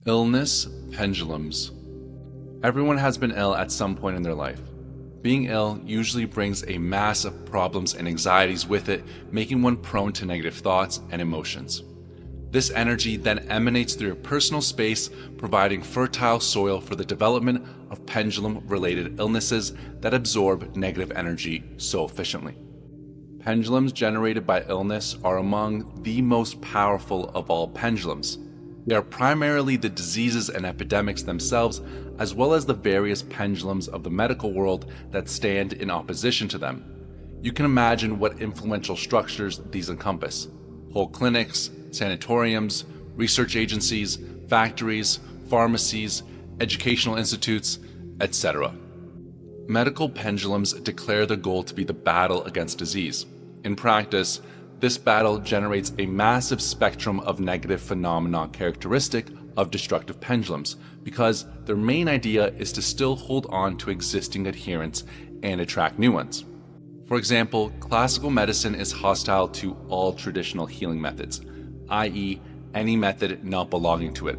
Illness pendulums. Everyone has been ill at some point in their life. Being ill usually brings a mass of problems and anxieties with it, making one prone to negative thoughts and emotions. This energy then emanates through your personal space, providing fertile soil for the development of pendulum-related illnesses that absorb negative energy so efficiently. Pendulums generated by illness are among the most powerful of all pendulums. They are primarily the diseases and epidemics themselves, as well as the various pendulums of the medical world that stand in opposition to them. You can imagine what influential structures these encompass: whole clinics, sanatoriums, research agencies, factories, pharmacies, educational institutes, etc. Medical pendulums declare their goal to be the battle against disease. In practice, this battle generates a massive spectrum of negative phenomena characteristic of destructive pendulums, because their main idea is to still hold on to existing adherents and attract new ones. For example, classical medicine is hostile to all traditional healing methods, i.e., any method not belonging to it.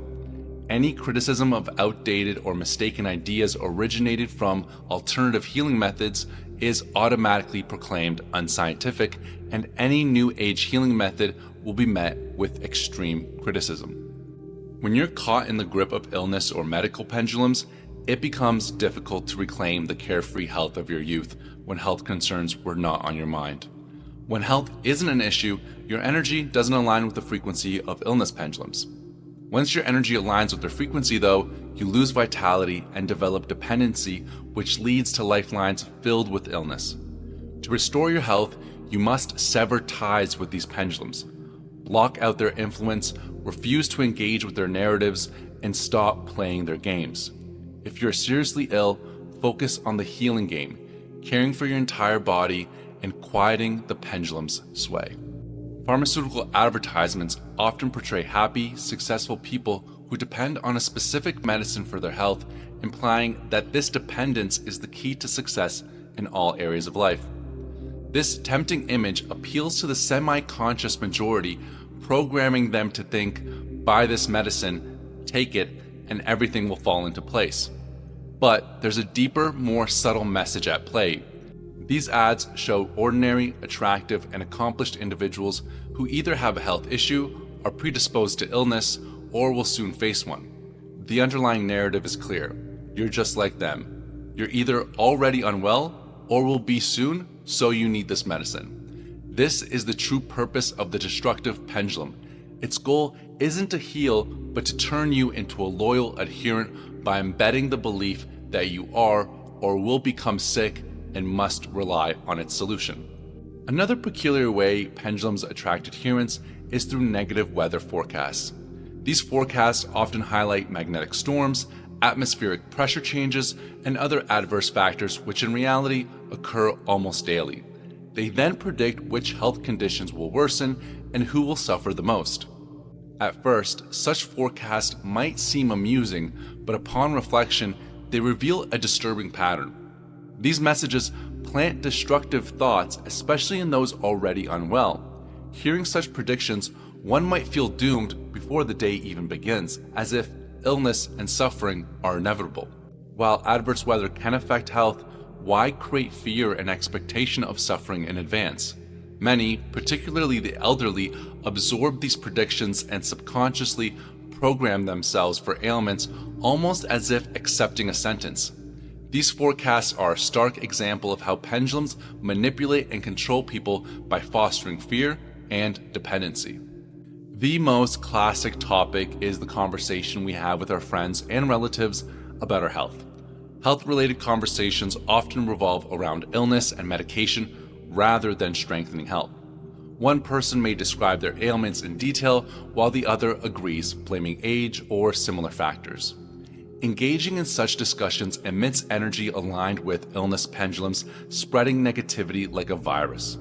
Any criticism of outdated or mistaken ideas originated from alternative healing methods is automatically proclaimed unscientific, and any new age healing method will be met with extreme criticism. When you're caught in the grip of illness or medical pendulums, it becomes difficult to reclaim the carefree health of your youth when health concerns were not on your mind. When health isn't an issue, your energy doesn't align with the frequency of illness pendulums. Once your energy aligns with their frequency, though, you lose vitality and develop dependency, which leads to lifelines filled with illness. To restore your health, you must sever ties with these pendulums, block out their influence, refuse to engage with their narratives, and stop playing their games. If you're seriously ill, focus on the healing game, caring for your entire body, and quieting the pendulum's sway. Pharmaceutical advertisements often portray happy, successful people who depend on a specific medicine for their health, implying that this dependence is the key to success in all areas of life. This tempting image appeals to the semi-conscious majority, programming them to think, buy this medicine, take it, and everything will fall into place. But there's a deeper, more subtle message at play. These ads show ordinary, attractive, and accomplished individuals who either have a health issue, are predisposed to illness, or will soon face one. The underlying narrative is clear. You're just like them. You're either already unwell or will be soon, so you need this medicine. This is the true purpose of the destructive pendulum. Its goal isn't to heal, but to turn you into a loyal adherent by embedding the belief that you are or will become sick and must rely on its solution. Another peculiar way pendulums attract adherents is through negative weather forecasts. These forecasts often highlight magnetic storms, atmospheric pressure changes, and other adverse factors which in reality occur almost daily. They then predict which health conditions will worsen and who will suffer the most. At first, such forecasts might seem amusing, but upon reflection, they reveal a disturbing pattern. These messages plant destructive thoughts, especially in those already unwell. Hearing such predictions, one might feel doomed before the day even begins, as if illness and suffering are inevitable. While adverse weather can affect health, why create fear and expectation of suffering in advance? Many, particularly the elderly, absorb these predictions and subconsciously program themselves for ailments almost as if accepting a sentence. These forecasts are a stark example of how pendulums manipulate and control people by fostering fear and dependency. The most classic topic is the conversation we have with our friends and relatives about our health. Health-related conversations often revolve around illness and medication rather than strengthening health. One person may describe their ailments in detail while the other agrees, blaming age or similar factors. Engaging in such discussions emits energy aligned with illness pendulums, spreading negativity like a virus.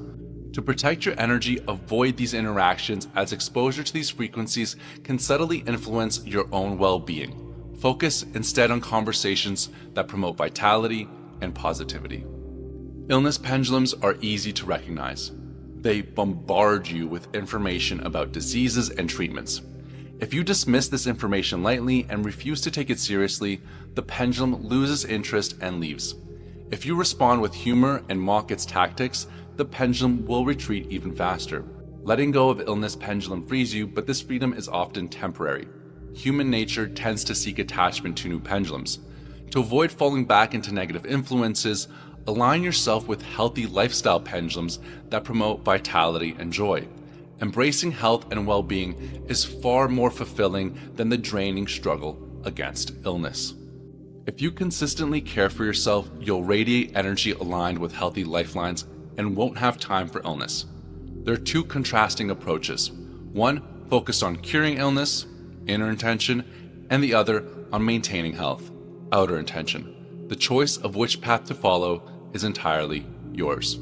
To protect your energy, avoid these interactions, as exposure to these frequencies can subtly influence your own well-being. Focus instead on conversations that promote vitality and positivity. Illness pendulums are easy to recognize. They bombard you with information about diseases and treatments. If you dismiss this information lightly and refuse to take it seriously, the pendulum loses interest and leaves. If you respond with humor and mock its tactics, the pendulum will retreat even faster. Letting go of illness pendulum frees you, but this freedom is often temporary. Human nature tends to seek attachment to new pendulums. To avoid falling back into negative influences, align yourself with healthy lifestyle pendulums that promote vitality and joy. Embracing health and well-being is far more fulfilling than the draining struggle against illness. If you consistently care for yourself, you'll radiate energy aligned with healthy lifelines and won't have time for illness. There are two contrasting approaches. One focused on curing illness, inner intention, and the other on maintaining health, outer intention. The choice of which path to follow is entirely yours.